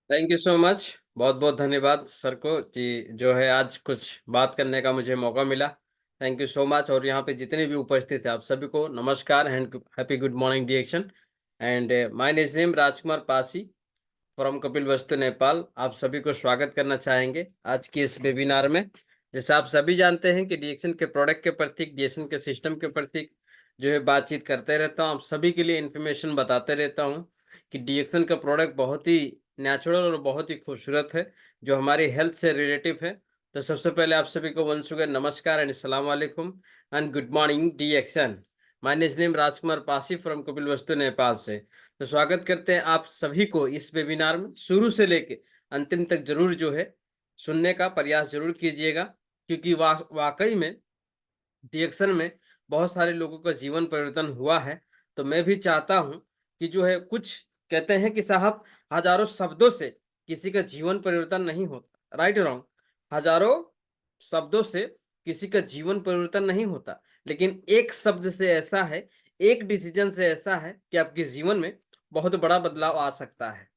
Thank you so much. बहुत बहुत धन्यवाद सर को कि जो है आज कुछ बात करने का मुझे मौका मिला। Thank you so much. और यहाँ पे जितने भी उपस्थित हैं आप सभी को नमस्कार एंड हैप्पी गुड मॉर्निंग डिएक्शन। And my name Rajkumar Pasi from Kapilvastu Nepal. आप सभी को स्वागत करना चाहेंगे आज की इस वेबिनार में। जैसे आप सभी जानते हैं कि डिएक्शन के प्रोडक्ट के प्रति, डिएक्शन के सिस्टम के प्रति जो है बातचीत करते रहता हूँ। आप सभी के लिए इन्फॉर्मेशन बताते रहता हूँ कि डीएक्सन का प्रोडक्ट बहुत ही नेचुरल और बहुत ही खूबसूरत है, जो हमारी हेल्थ से रिलेटिव है। तो सबसे पहले आप सभी को वंस अगेन नमस्कार एंड अस्सलाम वालेकुम एंड गुड मॉर्निंग डीएक्सन। My name Rajkumar Pasi from Kapilvastu Nepal से। तो स्वागत करते हैं आप सभी को इस वेबिनार में। शुरू से लेके अंतिम तक जरूर जो है सुनने का प्रयास जरूर कीजिएगा, क्योंकि वाकई में डीएक्सन में बहुत सारे लोगों का जीवन परिवर्तन हुआ है। तो मैं भी चाहता हूं कि जो है, कुछ कहते हैं कि साहब हजारों शब्दों से किसी का जीवन परिवर्तन नहीं होता, राइट रॉन्ग। हजारों शब्दों से किसी का जीवन परिवर्तन नहीं होता, लेकिन एक शब्द से ऐसा है, एक डिसीजन से ऐसा है कि आपके जीवन में बहुत बड़ा बदलाव आ सकता है।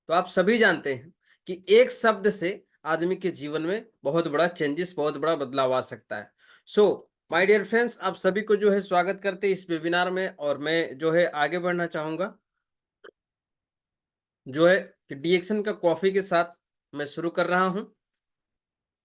तो आप सभी जानते हैं कि एक शब्द से आदमी के जीवन में बहुत बड़ा चेंजेस, बहुत बड़ा बदलाव आ सकता है। सो माय डियर फ्रेंड्स, आप सभी को जो है स्वागत करते हैं इस वेबिनार में। और मैं जो है आगे बढ़ना चाहूंगा जो है कि डीएक्शन का कॉफी के साथ मैं शुरू कर रहा हूं।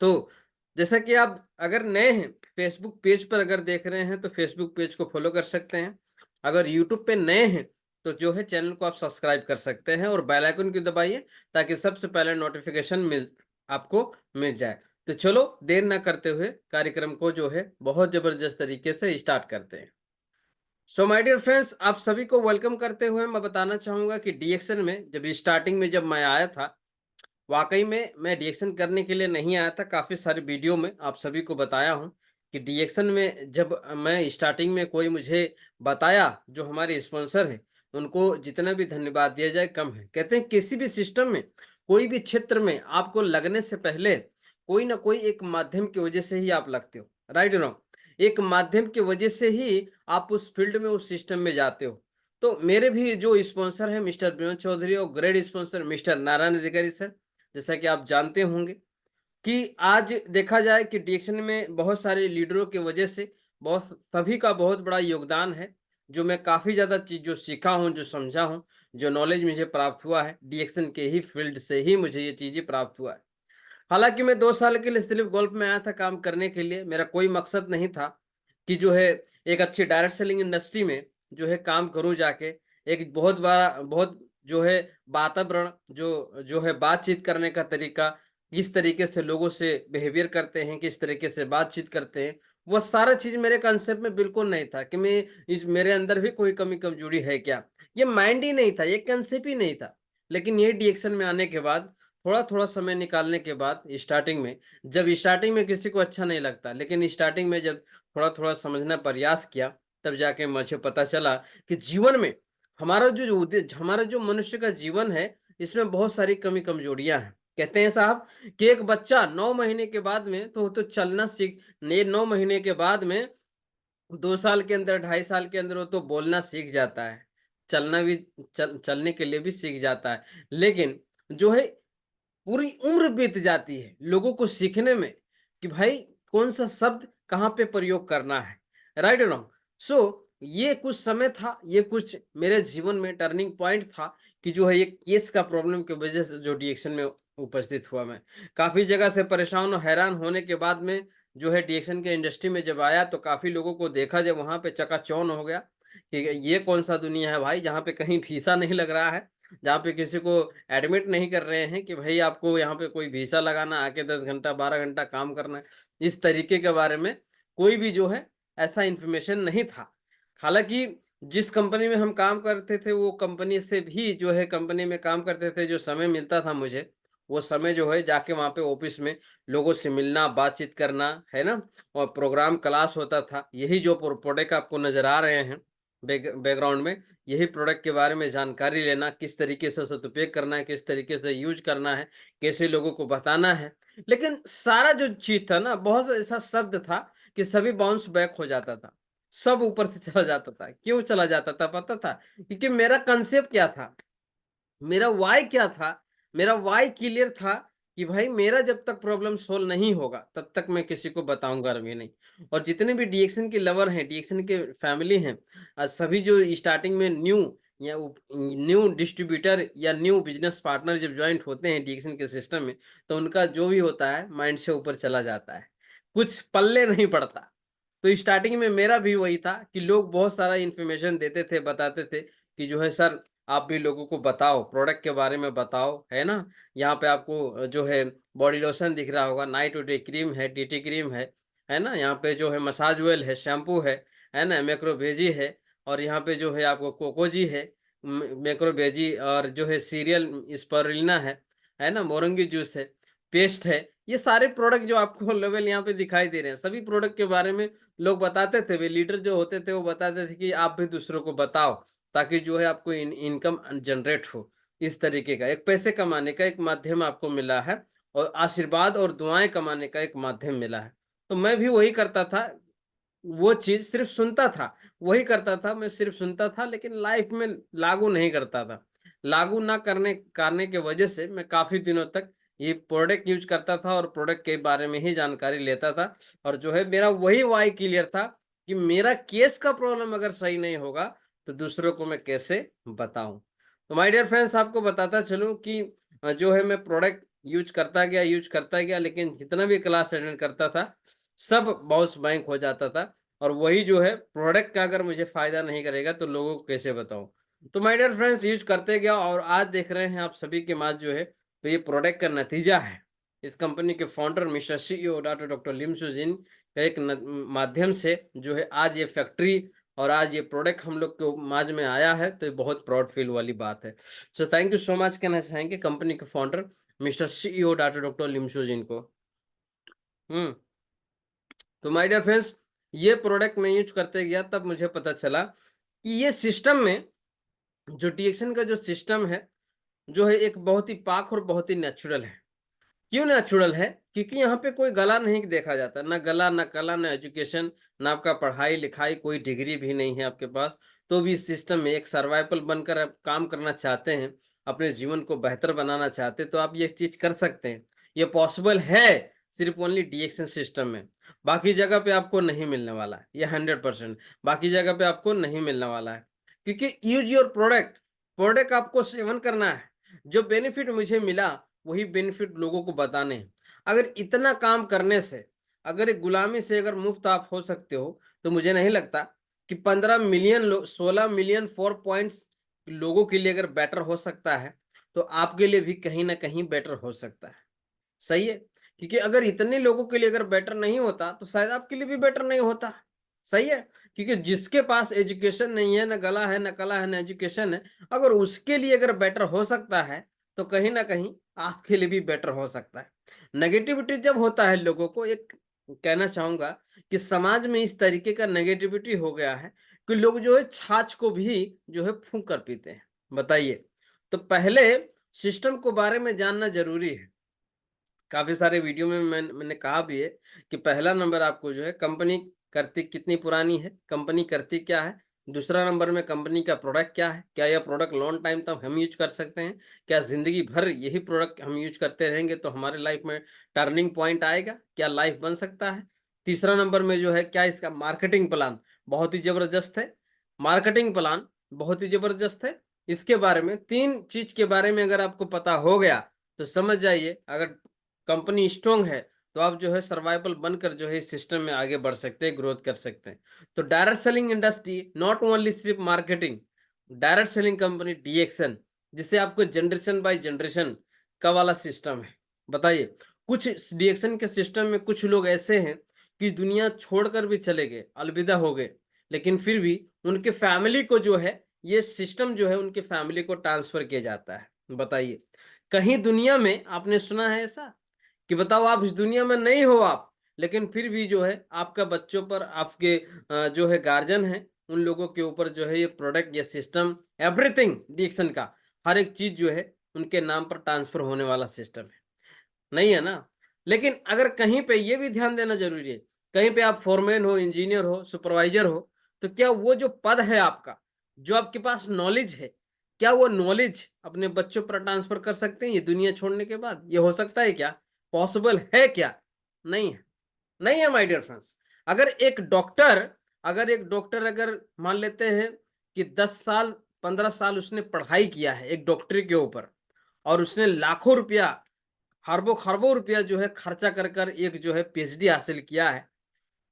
तो जैसा कि आप अगर नए हैं, फेसबुक पेज पर अगर देख रहे हैं तो फेसबुक पेज को फॉलो कर सकते हैं। अगर यूट्यूब पे नए हैं तो जो है चैनल को आप सब्सक्राइब कर सकते हैं और बेल आइकन की दबाइए, ताकि सबसे पहले नोटिफिकेशन आपको मिल जाए। तो चलो देर ना करते हुए कार्यक्रम को जो है बहुत जबरदस्त तरीके से स्टार्ट करते हैं। सो माय डियर फ्रेंड्स, आप सभी को वेलकम करते हुए मैं बताना चाहूंगा कि डीएक्शन में जब स्टार्टिंग में जब मैं आया था, वाकई में मैं डीएक्शन करने के लिए नहीं आया था। काफ़ी सारे वीडियो में आप सभी को बताया हूँ कि डीएक्शन में जब मैं स्टार्टिंग में कोई मुझे बताया, जो हमारे स्पॉन्सर हैं, उनको जितना भी धन्यवाद दिया जाए कम है। कहते हैं किसी भी सिस्टम में, कोई भी क्षेत्र में आपको लगने से पहले कोई ना कोई एक माध्यम की वजह से ही आप लगते हो, राइट रॉन्ग। एक माध्यम की वजह से ही आप उस फील्ड में, उस सिस्टम में जाते हो। तो मेरे भी जो स्पॉन्सर है मिस्टर विनोद चौधरी और ग्रेड स्पॉन्सर मिस्टर नारायण अधिकारी सर, जैसा कि आप जानते होंगे कि आज देखा जाए कि डीएक्शन में बहुत सारे लीडरों की वजह से बहुत सभी का बहुत बड़ा योगदान है। जो मैं काफ़ी ज़्यादा चीज़ जो सीखा हूँ, जो समझा हूँ, जो नॉलेज मुझे प्राप्त हुआ है, डीएक्शन के ही फील्ड से ही मुझे ये चीज़ें प्राप्त हुआ है। हालाँकि मैं 2 साल के लिए सिर्फ़ गोल्फ में आया था काम करने के लिए। मेरा कोई मकसद नहीं था कि जो है एक अच्छी डायरेक्ट सेलिंग इंडस्ट्री में जो है काम करूँ जाके। एक बहुत बड़ा, बहुत जो है वातावरण, जो जो है बातचीत करने का तरीका, किस तरीके से लोगों से बिहेवियर करते हैं, किस तरीके से बातचीत करते हैं, वो सारा चीज़ मेरे कांसेप्ट में बिल्कुल नहीं था कि मैं इस मेरे अंदर भी कोई कमी-कमजोरी है क्या? ये माइंड ही नहीं था, ये कांसेप्ट ही नहीं था। लेकिन ये डीएक्शन में आने के बाद, थोड़ा-थोड़ा समय निकालने के बाद, स्टार्टिंग में, जब स्टार्टिंग में किसी को अच्छा नहीं लगता, लेकिन स्टार्टिंग में जब थोड़ा-थोड़ा समझना प्रयास किया, तब जाके मुझे पता चला कि जीवन में हमारा जो मनुष्य का जीवन है, इसमें बहुत सारी कमी-कमजोरियाँ हैं। कहते हैं साहब कि एक बच्चा 9 महीने के बाद में तो चलना सीख ने 9 महीने के बाद में 2 साल के अंदर, 2.5 साल के अंदर वो तो बोलना सीख जाता है। चलना भी चलने के लिए भी सीख जाता है। लेकिन जो है पूरी उम्र बीत जाती है लोगों को सीखने में कि भाई कौन सा शब्द कहाँ पे प्रयोग करना है, राइट और रॉन्ग। सो ये कुछ समय था, ये कुछ मेरे जीवन में टर्निंग पॉइंट था कि जो है ये केस का प्रॉब्लम की वजह से जो डीएक्शन में उपस्थित हुआ। मैं काफी जगह से परेशान और हैरान होने के बाद में जो है डीएक्शन के इंडस्ट्री में जब आया, तो काफी लोगों को देखा, जब वहां पे चकाचौंध हो गया कि ये कौन सा दुनिया है भाई, जहाँ पे कहीं वीसा नहीं लग रहा है, जहाँ पे किसी को एडमिट नहीं कर रहे हैं कि भाई आपको यहाँ पे कोई वीसा लगाना, आके 10 घंटा 12 घंटा काम करना है। इस तरीके के बारे में कोई भी जो है ऐसा इन्फॉर्मेशन नहीं था। हालाँकि जिस कंपनी में हम काम करते थे, वो कंपनी से भी जो है, कंपनी में काम करते थे, जो समय मिलता था मुझे, वो समय जो है जाके वहाँ पे ऑफ़िस में लोगों से मिलना, बातचीत करना, है ना? और प्रोग्राम क्लास होता था। यही जो प्रोडक्ट आपको नज़र आ रहे हैं बैकग्राउंड में, यही प्रोडक्ट के बारे में जानकारी लेना, किस तरीके से सदुपयोग करना है, किस तरीके से यूज़ करना है, कैसे लोगों को बताना है। लेकिन सारा जो चीज़ था ना, बहुत ऐसा शब्द था कि सभी बाउंस बैक हो जाता था। सब ऊपर से चला जाता था। क्यों चला जाता था पता था? क्योंकि मेरा कांसेप्ट क्या था? मेरा वाई क्या था? मेरा वाई क्लियर था कि भाई मेरा जब तक प्रॉब्लम सॉल्व नहीं होगा, तब तक मैं किसी को बताऊँगा भी नहीं। और जितने भी डीएक्सन के लवर हैं, डीएक्सन के फैमिली हैं, सभी जो स्टार्टिंग में न्यू डिस्ट्रीब्यूटर या न्यू बिज़नेस पार्टनर जब जॉइंट होते हैं डीएक्सन के सिस्टम में, तो उनका जो भी होता है माइंड से ऊपर चला जाता है। कुछ पल्ले नहीं पड़ता। तो स्टार्टिंग में मेरा भी वही था कि लोग बहुत सारा इन्फॉर्मेशन देते थे, बताते थे कि जो है सर आप भी लोगों को बताओ, प्रोडक्ट के बारे में बताओ, है ना? यहाँ पे आपको जो है बॉडी लोशन दिख रहा होगा, नाइट और डे क्रीम है, डीटी क्रीम है ना? यहाँ पे जो है मसाज ऑयल है, शैम्पू है ना? मैक्रोवेजी है और यहाँ पे जो है आपको कोकोजी है, मैक्रोवेजी और जो है सीरियल स्पिरुलिना है ना? मोरिंगा जूस है, पेस्ट है। ये सारे प्रोडक्ट जो आपको लेवल यहाँ पे दिखाई दे रहे हैं, सभी प्रोडक्ट के बारे में लोग बताते थे, वे लीडर जो होते थे वो बताते थे कि आप भी दूसरों को बताओ, ताकि जो है आपको इनकम जनरेट हो। इस तरीके का एक पैसे कमाने का एक माध्यम आपको मिला है और आशीर्वाद और दुआएँ कमाने का एक माध्यम मिला है। तो मैं भी वही करता था, वो चीज़ सिर्फ़ सुनता था, वही करता था, मैं सिर्फ़ सुनता था लेकिन लाइफ़ में लागू नहीं करता था। लागू ना करने करने की वजह से मैं काफ़ी दिनों तक ये प्रोडक्ट यूज़ करता था और प्रोडक्ट के बारे में ही जानकारी लेता था और जो है मेरा वही व्हाय क्लियर था कि मेरा केस का प्रॉब्लम अगर सही नहीं होगा, तो दूसरों को मैं कैसे बताऊँ। तो माय डियर फ्रेंड्स आपको बताता चलूँ कि जो है मैं प्रोडक्ट यूज़ करता गया लेकिन जितना भी क्लास अटेंड करता था, सब बाउंस बैंक हो जाता था और वही जो है प्रोडक्ट का अगर मुझे फ़ायदा नहीं करेगा तो लोगों को कैसे बताऊँ। तो माय डियर फ्रेंड्स यूज़ करते गया और आज देख रहे हैं आप सभी के माझ जो है, तो ये प्रोडक्ट का नतीजा है। इस कंपनी के फाउंडर मिस्टर सीईओ डॉक्टर लिम सुजिन का एक माध्यम से जो है आज ये फैक्ट्री और आज ये प्रोडक्ट हम लोग के माझ में आया है, तो ये बहुत प्राउड फील वाली बात है। So thank you so much कहना चाहेंगे कंपनी के फाउंडर मिस्टर सीईओ डॉक्टर लिम सुजिन को। हुँ। तो माय डियर फ्रेंड्स ये प्रोडक्ट मैं यूज़ करते गया तब मुझे पता चला कि ये सिस्टम में जो डीएक्शन का जो सिस्टम है, जो है एक बहुत ही पाक और बहुत ही नेचुरल है। क्यों नेचुरल है? क्योंकि यहाँ पे कोई गला नहीं देखा जाता, ना गला, ना कला, ना एजुकेशन, ना आपका पढ़ाई-लिखाई, कोई डिग्री भी नहीं है आपके पास, तो भी इस सिस्टम में एक सर्वाइवल बनकर आप काम करना चाहते हैं, अपने जीवन को बेहतर बनाना चाहते हैं, तो आप ये चीज़ कर सकते हैं। ये पॉसिबल है, सिर्फ़ ओनली डीएक्शन सिस्टम में। बाकी जगह पे आपको नहीं मिलने वाला है, ये 100% बाकी जगह पे आपको नहीं मिलने वाला है। क्योंकि यूज़ योर प्रोडक्ट, प्रोडक्ट आपको सेवन करना है। जो बेनिफिट मुझे मिला वही बेनिफिट लोगों को बताने हैं। अगर इतना काम करने से, अगर एक गुलामी से अगर मुफ्त आप हो सकते हो, तो मुझे नहीं लगता कि 15 मिलियन 16 मिलियन 4 पॉइंट्स लोगों के लिए अगर बेटर हो सकता है, तो आपके लिए भी कहीं न कहीं बेटर हो सकता है। सही है? क्योंकि अगर इतने लोगों के लिए अगर बेटर नहीं होता, तो शायद आपके लिए भी बेटर नहीं होता। सही है? क्योंकि जिसके पास एजुकेशन नहीं है, ना गला है, ना कला है, ना एजुकेशन है, अगर उसके लिए अगर बेटर हो सकता है, तो कहीं न कहीं आपके लिए भी बेटर हो सकता है। नेगेटिविटी जब होता है लोगों को एक कहना चाहूँगा कि समाज में इस तरीके का नेगेटिविटी हो गया है कि लोग जो है छाछ को भी जो है फूँक कर पीते हैं। बताइए? तो पहले सिस्टम को बारे में जानना ज़रूरी है। काफ़ी सारे वीडियो में मैंने कहा भी है कि पहला नंबर आपको जो है कंपनी करती कितनी पुरानी है, कंपनी करती क्या है, दूसरा नंबर में कंपनी का प्रोडक्ट क्या है, क्या यह प्रोडक्ट लॉन्ग टाइम तक हम यूज़ कर सकते हैं, क्या ज़िंदगी भर यही प्रोडक्ट हम यूज़ करते रहेंगे तो हमारे लाइफ में टर्निंग पॉइंट आएगा, क्या लाइफ बन सकता है। तीसरा नंबर में जो है क्या इसका मार्केटिंग प्लान बहुत ही ज़बरदस्त है, मार्केटिंग प्लान बहुत ही ज़बरदस्त है। इसके बारे में 3 चीज़ के बारे में अगर आपको पता हो गया, तो समझ जाइए अगर कंपनी स्ट्रांग है, तो आप जो है सर्वाइवल बनकर जो है इस सिस्टम में आगे बढ़ सकते हैं, ग्रोथ कर सकते हैं। तो direct selling industry not only सिर्फ मार्केटिंग, डायरेक्ट सेलिंग कंपनी डीएक्सन जिसे आपको जनरेशन बाय जनरेशन का वाला सिस्टम है। बताइए, कुछ डीएक्सन के सिस्टम में कुछ लोग ऐसे हैं कि दुनिया छोड़कर भी चले गए, अलविदा हो गए, लेकिन फिर भी उनके फैमिली को जो है ये सिस्टम जो है उनके फैमिली को ट्रांसफर किया जाता है। बताइए, कहीं दुनिया में आपने सुना है ऐसा? कि बताओ आप इस दुनिया में नहीं हो आप, लेकिन फिर भी जो है आपका बच्चों पर आपके जो है गार्जियन हैं, उन लोगों के ऊपर जो है ये प्रोडक्ट, ये सिस्टम, एवरीथिंग डिक्शन का हर एक चीज़ जो है उनके नाम पर ट्रांसफ़र होने वाला सिस्टम है। नहीं है ना? लेकिन अगर कहीं पे ये भी ध्यान देना ज़रूरी है, कहीं पे आप फोरमैन हो, इंजीनियर हो, सुपरवाइज़र हो, तो क्या वो जो पद है आपका, जो आपके पास नॉलेज है, क्या वो नॉलेज अपने बच्चों पर ट्रांसफर कर सकते हैं ये दुनिया छोड़ने के बाद? ये हो सकता है क्या? पॉसिबल है क्या? नहीं है, नहीं है माय डियर फ्रेंड्स। अगर एक डॉक्टर अगर मान लेते हैं कि 10 साल 15 साल उसने पढ़ाई किया है एक डॉक्टरी के ऊपर, और उसने लाखों रुपया, अरबों खरबों रुपया जो है खर्चा कर कर एक जो है पीएचडी हासिल किया है,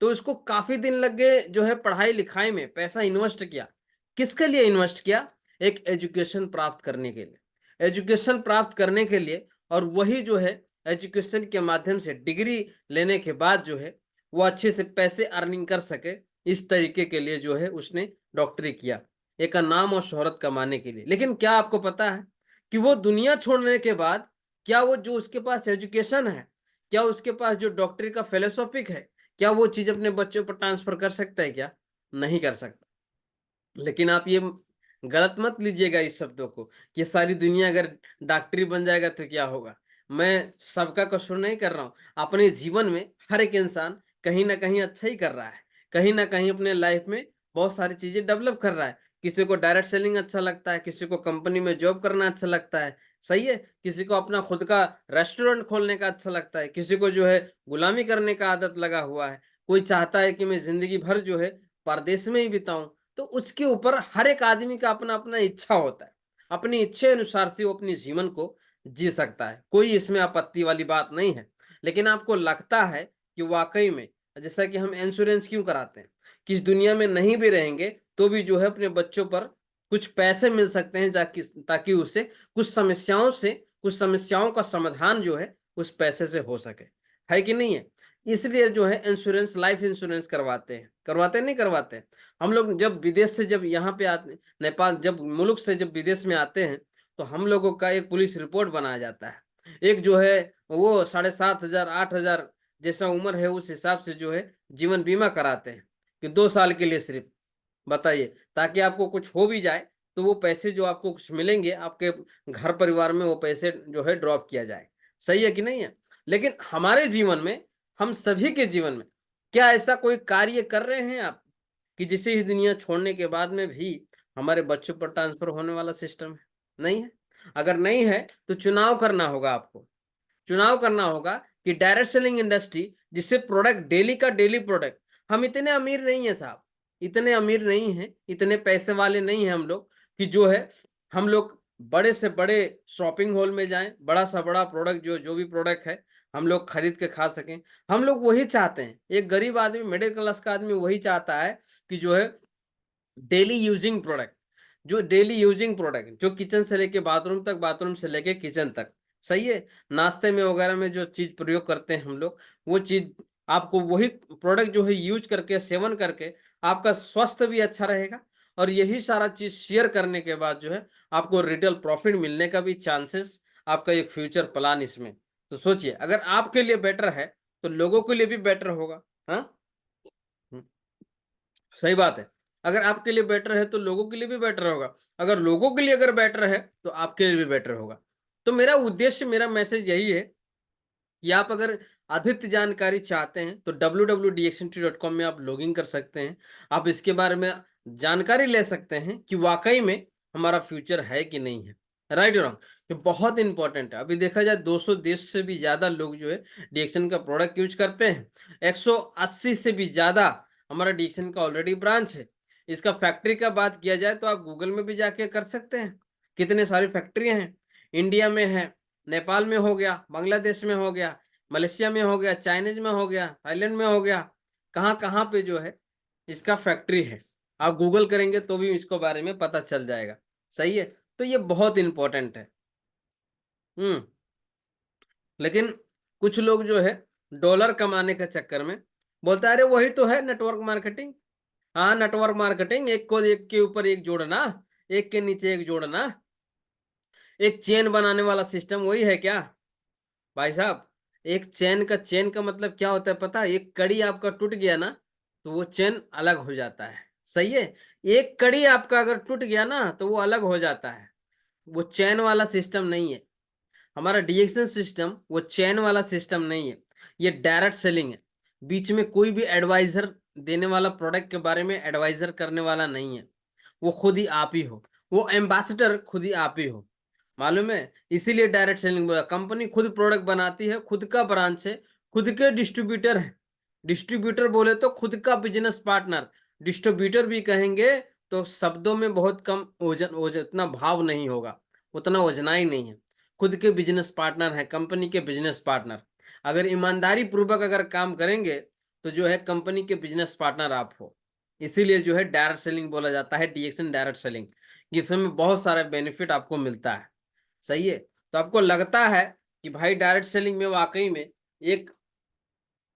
तो उसको काफ़ी दिन लग गए जो है पढ़ाई-लिखाई में, पैसा इन्वेस्ट किया। किसके लिए इन्वेस्ट किया? एक एजुकेशन प्राप्त करने के लिए। एजुकेशन प्राप्त करने के लिए, और वही जो है एजुकेशन के माध्यम से डिग्री लेने के बाद जो है, वो अच्छे से पैसे अर्निंग कर सके, इस तरीके के लिए जो है उसने डॉक्टरी किया, एक नाम और शोहरत कमाने के लिए। लेकिन क्या आपको पता है कि वो दुनिया छोड़ने के बाद, क्या वो जो उसके पास एजुकेशन है, क्या उसके पास जो डॉक्टरी का फ़िलॉसॉफ़िक है, क्या वो चीज़ अपने बच्चों पर ट्रांसफ़र कर सकता है क्या? नहीं कर सकता। लेकिन आप ये गलत मत लीजिएगा इस शब्दों को कि सारी दुनिया अगर डॉक्टरी बन जाएगा तो क्या होगा? मैं सबका कसूर नहीं कर रहा हूँ। अपने जीवन में हर एक इंसान कहीं न कहीं अच्छा ही कर रहा है। कहीं न कहीं अपने लाइफ़ में बहुत सारी चीज़ें डेवलप कर रहा है। किसी को डायरेक्ट सेलिंग अच्छा लगता है, किसी को कंपनी में जॉब करना अच्छा लगता है, सही है? किसी को अपना खुद का रेस्टोरेंट खोलने का अच्छा लगता है, किसी को जो है गुलामी करने का आदत लगा हुआ है। कोई चाहता है कि मैं ज़िंदगी भर जो है परदेश में ही बिताऊँ। तो उसके ऊपर हर एक आदमी का अपना-अपना इच्छा होता है। अपनी इच्छे अनुसार से वो अपने जीवन को जी सकता है। कोई इसमें आपत्ति वाली बात नहीं है। लेकिन आपको लगता है कि वाक़ई में, जैसा कि हम इंश्योरेंस क्यों कराते हैं, कि इस दुनिया में नहीं भी रहेंगे तो भी जो है अपने बच्चों पर कुछ पैसे मिल सकते हैं, जाकि ताकि उससे कुछ समस्याओं का समाधान जो है उस पैसे से हो सके। है कि नहीं है? इसलिए जो है इंश्योरेंस, लाइफ इंश्योरेंस करवाते हैं। करवाते हैं, नहीं करवाते? हम लोग जब विदेश से जब यहाँ पे आते, नेपाल जब मुल्क से जब विदेश में आते हैं, तो हम लोगों का एक पुलिस रिपोर्ट बनाया जाता है। एक जो है वो 7,500 8,000 जैसा उम्र है उस हिसाब से जो है जीवन बीमा कराते हैं, कि 2 साल के लिए सिर्फ़, बताइए, ताकि आपको कुछ हो भी जाए तो वो पैसे जो आपको कुछ मिलेंगे, आपके घर परिवार में वो पैसे जो है ड्रॉप किया जाए। सही है कि नहीं है? लेकिन हमारे जीवन में, हम सभी के जीवन में, क्या ऐसा कोई कार्य कर रहे हैं आप कि जिसे इस दुनिया छोड़ने के बाद में भी हमारे बच्चों पर ट्रांसफर होने वाला सिस्टम है? नहीं है। अगर नहीं है तो चुनाव करना होगा आपको। चुनाव करना होगा कि डायरेक्ट सेलिंग इंडस्ट्री, जिससे प्रोडक्ट डेली का डेली प्रोडक्ट, हम इतने अमीर नहीं है साहब, इतने अमीर नहीं हैं, इतने पैसे वाले नहीं हैं हम लोग कि जो है हम लोग बड़े से बड़े शॉपिंग मॉल में जाएं, बड़ा सा बड़ा प्रोडक्ट जो भी प्रोडक्ट है हम लोग खरीद के खा सकें। हम लोग वही चाहते हैं, एक गरीब आदमी, मिडिल क्लास का आदमी वही चाहता है कि जो है डेली यूजिंग प्रोडक्ट, जो किचन से लेके बाथरूम तक, बाथरूम से लेके किचन तक, सही है? नाश्ते में वगैरह में जो चीज़ प्रयोग करते हैं हम लोग, वो चीज़ आपको वही प्रोडक्ट जो है यूज़ करके, सेवन करके आपका स्वास्थ्य भी अच्छा रहेगा, और यही सारा चीज़ शेयर करने के बाद जो है आपको रिटेल प्रॉफिट मिलने का भी चांसेस, आपका एक फ्यूचर प्लान इसमें। तो सोचिए, अगर आपके लिए बेटर है, तो लोगों के लिए भी बेटर होगा। हाँ? हुँ। सही बात है। अगर आपके लिए बेटर है तो लोगों के लिए भी बेटर होगा। अगर लोगों के लिए अगर बेटर है तो आपके लिए भी बेटर होगा। तो मेरा उद्देश्य, मेरा मैसेज यही है कि आप अगर अधिक जानकारी चाहते हैं तो www.dxntry.com में आप लॉगिन कर सकते हैं। आप इसके बारे में जानकारी ले सकते हैं कि वाक़ई में हमारा फ्यूचर है कि नहीं है। राइट और रॉन्ग? ये बहुत इम्पोर्टेंट है। अभी देखा जाए 200 देश से भी ज़्यादा लोग जो है डीएक्सन का प्रोडक्ट यूज़ करते हैं। 180 से भी ज़्यादा हमारा डीएक्सन का ऑलरेडी ब्रांच है। इसका फैक्ट्री का बात किया जाए तो आप गूगल में भी जाके कर सकते हैं। कितने सारी फैक्ट्रियाँ हैं। इंडिया में है, नेपाल में हो गया, बांग्लादेश में हो गया, मलेशिया में हो गया, चाइनीज़ में हो गया, थाईलैंड में हो गया, कहाँ-कहाँ पे जो है इसका फैक्ट्री है। आप गूगल करेंगे तो भी इसको बारे में पता चल जाएगा। सही है? तो ये बहुत इम्पोर्टेंट है। हुँ। लेकिन कुछ लोग जो है डॉलर कमाने के चक्कर में बोलता है, अरे वही तो है नेटवर्क मार्केटिंग। हाँ, नेटवर्क मार्केटिंग, एक को एक के ऊपर एक जोड़ना, एक के नीचे एक जोड़ना, एक चेन बनाने वाला सिस्टम वही है क्या? भाई साहब, एक चेन का मतलब क्या होता है पता है? एक कड़ी आपका टूट गया ना, तो वो चेन अलग हो जाता है। सही है? एक कड़ी आपका अगर टूट गया ना, तो वो अलग हो जाता है। वो चेन वाला सिस्टम नहीं है। हमारा डीएक्शन सिस्टम वो चेन वाला सिस्टम नहीं है। ये डायरेक्ट सेलिंग है। बीच में कोई भी एडवाइज़र देने वाला, प्रोडक्ट के बारे में एडवाइज़र करने वाला नहीं है। वो खुद ही आप ही हो। वो एम्बेसडर खुद ही आप ही हो, मालूम है। इसीलिए डायरेक्ट सेलिंग बोला, कंपनी खुद प्रोडक्ट बनाती है, खुद का ब्रांच है, खुद के डिस्ट्रीब्यूटर है। डिस्ट्रीब्यूटर बोले तो खुद का बिजनेस पार्टनर, डिस्ट्रीब्यूटर भी कहेंगे तो शब्दों में बहुत कम ओजन उतना भाव नहीं होगा, उतना वजनाई नहीं है। खुद के बिजनेस पार्टनर है, कंपनी के बिजनेस पार्टनर। अगर ईमानदारी पूर्वक अगर काम करेंगे तो जो है कंपनी के बिजनेस पार्टनर आप हो। इसीलिए जो है डायरेक्ट सेलिंग बोला जाता है, डीएक्शन डायरेक्ट सेलिंग। इसमें बहुत सारा बेनिफिट आपको मिलता है, सही है। तो आपको लगता है कि भाई डायरेक्ट सेलिंग में वाकई में एक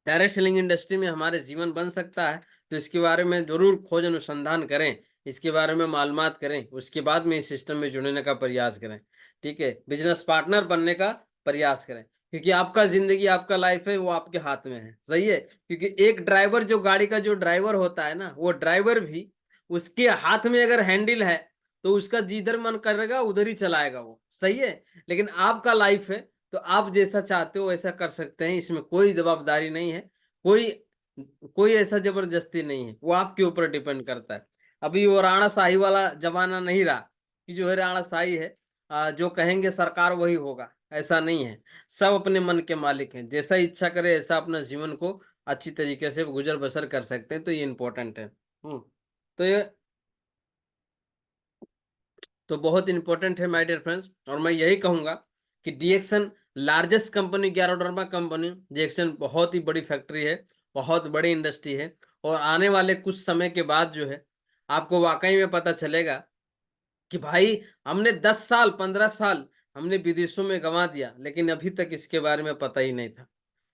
डायरेक्ट सेलिंग इंडस्ट्री में हमारे जीवन बन सकता है, तो इसके बारे में जरूर खोज अनुसंधान करें, इसके बारे में मालूमात करें, उसके बाद में इस सिस्टम में जुड़ने का प्रयास करें। ठीक है, बिजनेस पार्टनर बनने का प्रयास करें, क्योंकि आपका जिंदगी, आपका लाइफ है वो आपके हाथ में है, सही है। क्योंकि एक ड्राइवर, जो गाड़ी का जो ड्राइवर होता है ना, वो ड्राइवर भी, उसके हाथ में अगर हैंडल है तो उसका जिधर मन करेगा उधर ही चलाएगा वो, सही है। लेकिन आपका लाइफ है, तो आप जैसा चाहते हो वैसा कर सकते हैं, इसमें कोई जवाबदारी नहीं है, कोई कोई ऐसा जबरदस्ती नहीं है, वो आपके ऊपर डिपेंड करता है। अभी वो राणा शाही वाला जमाना नहीं रहा कि जो है राणा शाही है, जो कहेंगे सरकार वही होगा, ऐसा नहीं है। सब अपने मन के मालिक हैं, जैसा इच्छा करे ऐसा अपना जीवन को अच्छी तरीके से गुजर बसर कर सकते हैं, तो ये इंपॉर्टेंट है। तो ये तो बहुत इंपॉर्टेंट है माय डियर फ्रेंड्स। और मैं यही कहूंगा कि डीएक्सन लार्जेस्ट कंपनी, ग्यारोडर्मा कंपनी, डीएक्सन बहुत ही बड़ी फैक्ट्री है, बहुत बड़ी इंडस्ट्री है। और आने वाले कुछ समय के बाद जो है आपको वाकई में पता चलेगा कि भाई हमने 10 साल 15 साल हमने विदेशों में गंवा दिया, लेकिन अभी तक इसके बारे में पता ही नहीं था।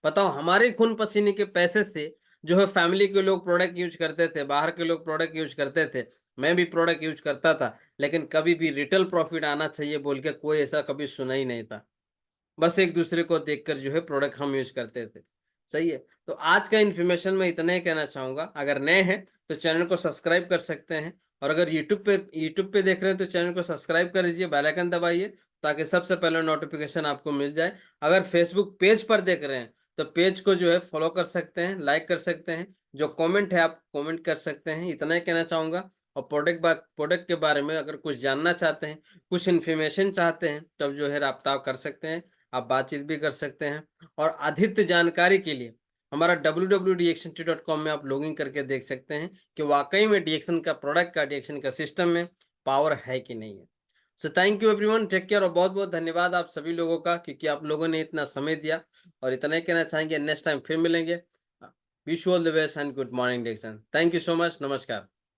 बताओ, हमारे खून पसीने के पैसे से जो है फैमिली के लोग प्रोडक्ट यूज करते थे, बाहर के लोग प्रोडक्ट यूज करते थे, मैं भी प्रोडक्ट यूज करता था, लेकिन कभी भी रिटेल प्रॉफिट आना चाहिए बोल के कोई ऐसा कभी सुना ही नहीं था। बस एक दूसरे को देखकर जो है प्रोडक्ट हम यूज करते थे, सही है। तो आज का इन्फॉर्मेशन मैं इतना ही कहना चाहूंगा। अगर नए हैं तो चैनल को सब्सक्राइब कर सकते हैं, और अगर यूट्यूब पे देख रहे हैं तो चैनल को सब्सक्राइब कर लीजिए, बेल आइकन दबाइए, ताकि सबसे पहले नोटिफिकेशन आपको मिल जाए। अगर फेसबुक पेज पर देख रहे हैं तो पेज को जो है फॉलो कर सकते हैं, लाइक कर सकते हैं, जो कमेंट है आप कमेंट कर सकते हैं, इतना ही कहना चाहूंगा। और प्रोडक्ट के बारे में अगर कुछ जानना चाहते हैं, कुछ इन्फॉर्मेशन चाहते हैं, तब जो है राब्ता कर सकते हैं, आप बातचीत भी कर सकते हैं। और अधिक जानकारी के लिए हमारा www.dxnt.com में आप लॉगिन करके देख सकते हैं कि वाकई में डीएक्शन का प्रोडक्ट का, डीएक्शन का सिस्टम में पावर है कि नहीं है। So thank you everyone, take care, और बहुत बहुत धन्यवाद आप सभी लोगों का, क्योंकि आप लोगों ने इतना समय दिया। और इतना ही कहना चाहेंगे, नेक्स्ट टाइम फिर मिलेंगे। Wish you all the best and good morning डीएक्शन। थैंक यू सो मच, नमस्कार।